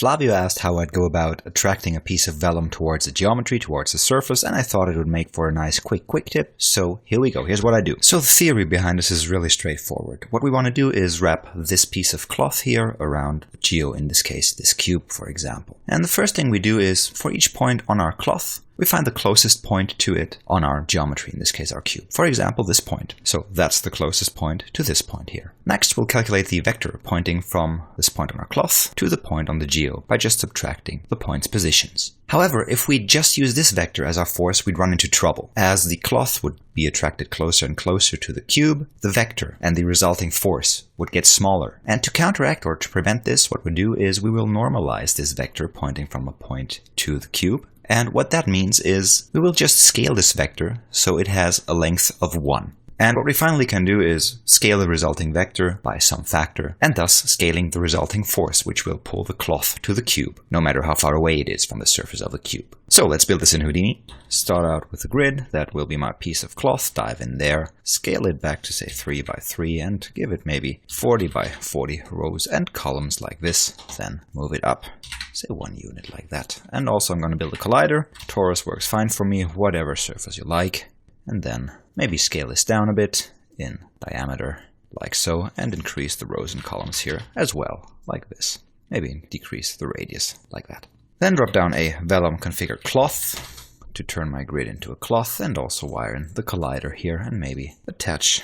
Flavio asked how I'd go about attracting a piece of vellum towards the geometry, towards the surface, and I thought it would make for a nice quick tip, so here we go, here's what I do. So the theory behind this is really straightforward. What we want to do is wrap this piece of cloth here around the geo, in this case, this cube, for example. And the first thing we do is, for each point on our cloth, we find the closest point to it on our geometry, in this case our cube. For example, this point. So that's the closest point to this point here. Next, we'll calculate the vector pointing from this point on our cloth to the point on the geo by just subtracting the point's positions. However, if we just use this vector as our force, we'd run into trouble. As the cloth would be attracted closer and closer to the cube, the vector and the resulting force would get smaller. And to counteract or to prevent this, what we do is we will normalize this vector pointing from a point to the cube. And what that means is we will just scale this vector so it has a length of 1. And what we finally can do is scale the resulting vector by some factor, and thus scaling the resulting force, which will pull the cloth to the cube, no matter how far away it is from the surface of the cube. So let's build this in Houdini. Start out with a grid, that will be my piece of cloth, dive in there, scale it back to say 3 by 3, and give it maybe 40 by 40 rows and columns like this, then move it up. Say 1 unit like that. And also I'm going to build a collider. Torus works fine for me, whatever surface you like. And then maybe scale this down a bit in diameter, like so, and increase the rows and columns here as well, like this. Maybe decrease the radius, like that. Then drop down a Vellum configure cloth to turn my grid into a cloth, and also wire in the collider here, and maybe attach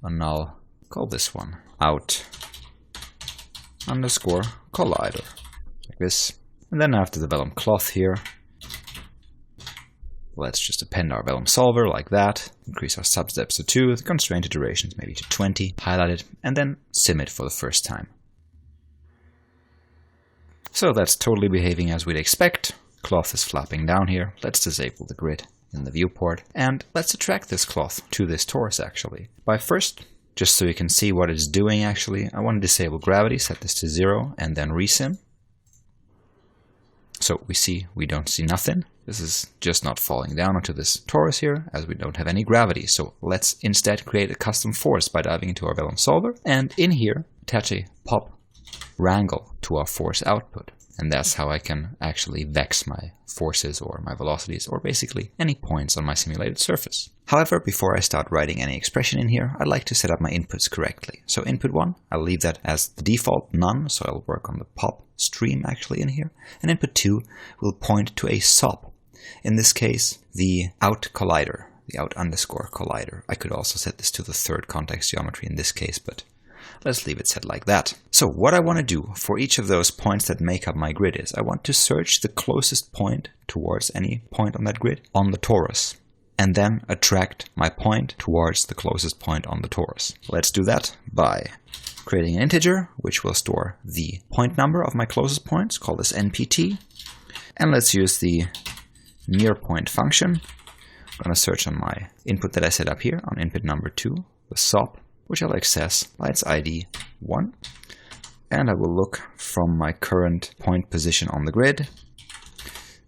a null, call this one out underscore collider. Like this. And then after the Vellum cloth here, let's just append our Vellum solver like that, increase our substeps to 2, the constraint iterations maybe to 20, highlight it, and then sim it for the first time. So that's totally behaving as we'd expect. Cloth is flapping down here. Let's disable the grid in the viewport, and let's attract this cloth to this torus actually. By first, just so you can see what it's doing actually, I want to disable gravity, set this to 0, and then resim. So we don't see nothing. This is just not falling down onto this torus here, as we don't have any gravity. So let's instead create a custom force by diving into our Vellum solver, and in here attach a pop wrangle to our force output. And that's how I can actually vex my forces or my velocities, or basically any points on my simulated surface. However, before I start writing any expression in here, I'd like to set up my inputs correctly. So input 1, I'll leave that as the default none, so I'll work on the pop stream actually in here. And input 2 will point to a SOP. In this case, the out collider, the out underscore collider. I could also set this to the third context geometry in this case, but let's leave it set like that. So what I want to do for each of those points that make up my grid is I want to search the closest point towards any point on that grid on the torus, and then attract my point towards the closest point on the torus. Let's do that by creating an integer, which will store the point number of my closest points, call this npt, and let's use the near point function. I'm going to search on my input that I set up here on input number 2, the SOP, which I'll access by its ID 1. And I will look from my current point position on the grid,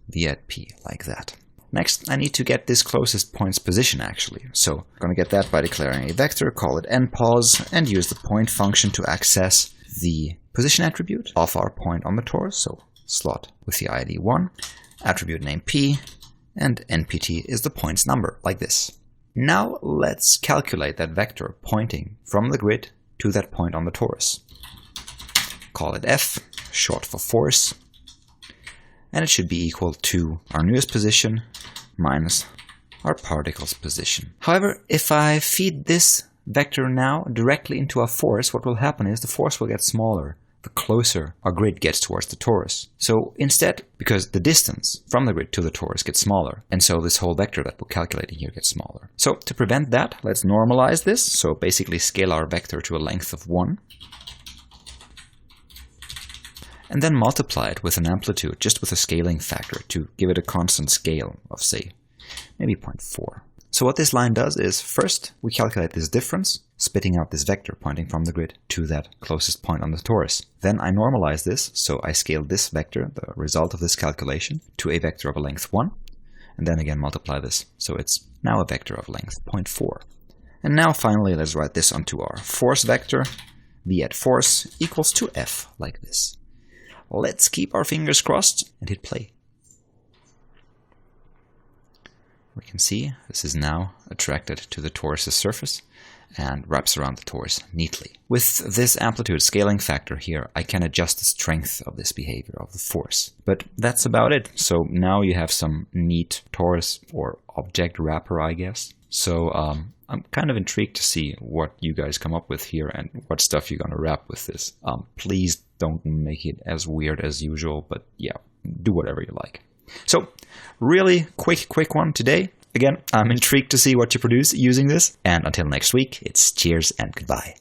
v at p, like that. Next, I need to get this closest point's position actually. So I'm going to get that by declaring a vector, call it npos, and use the point function to access the position attribute of our point on the torus. So slot with the ID 1, attribute name p, and npt is the point's number, like this. Now let's calculate that vector pointing from the grid to that point on the torus. Call it f, short for force, and it should be equal to our newest position minus our particle's position. However, if I feed this vector now directly into a force, what will happen is the force will get smaller the closer our grid gets towards the torus. So instead, because the distance from the grid to the torus gets smaller, and so this whole vector that we're calculating here gets smaller. So to prevent that, let's normalize this. So basically scale our vector to a length of 1. And then multiply it with an amplitude, just with a scaling factor, to give it a constant scale of, say, maybe 0.4. So what this line does is, first, we calculate this difference, spitting out this vector pointing from the grid to that closest point on the torus. Then I normalize this, so I scale this vector, the result of this calculation, to a vector of a length 1, and then again multiply this, so it's now a vector of length 0.4. And now finally, let's write this onto our force vector, v at force equals to f, like this. let's keep our fingers crossed and hit play. We can see this is now attracted to the torus's surface and wraps around the torus neatly. With this amplitude scaling factor here, I can adjust the strength of this behavior of the force. But that's about it. So now you have some neat torus or object wrapper, I guess. So I'm kind of intrigued to see what you guys come up with here and what stuff you're going to wrap with this. Please don't make it as weird as usual, but yeah, do whatever you like. So really quick one today. Again, I'm intrigued to see what you produce using this. And until next week, it's cheers and goodbye.